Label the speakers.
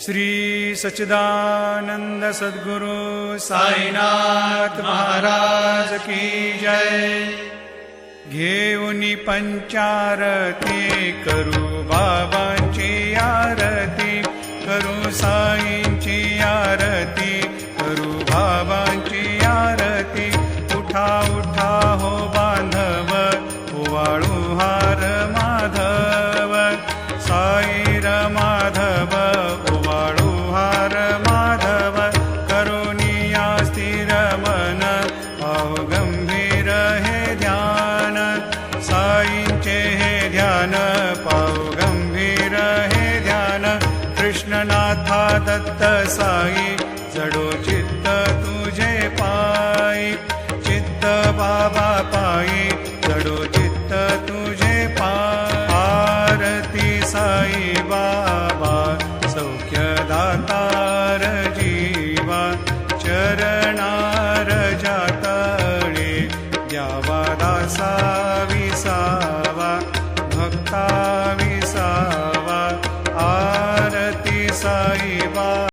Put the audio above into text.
Speaker 1: श्री सच्चिदानंद सद्गुरु साईनाथ महाराज की जय। घेऊनी पंचारती करू बाबांची आरती, करू साईंची आरती, करू बाबांची आरती। उठा उठा हो बांधव, ओवाळू हार माधव, साईर माधव ओवाळू हार माधव। करुणिया स्थिर मन, पाहु गंभीर हे ध्यान, साईंचे हे ध्यान, पाहु गंभीर हे ध्यान। कृष्णनाथा दत्त साई, जडो चित्त तुझे पायी, चित्त बाबा पायी, जडो चित्त तुझे पायी। आरती साई बाबा, सौख्य दातार जीवा, चरणार जातळे, द्यावा दासा विसावा, भक्ता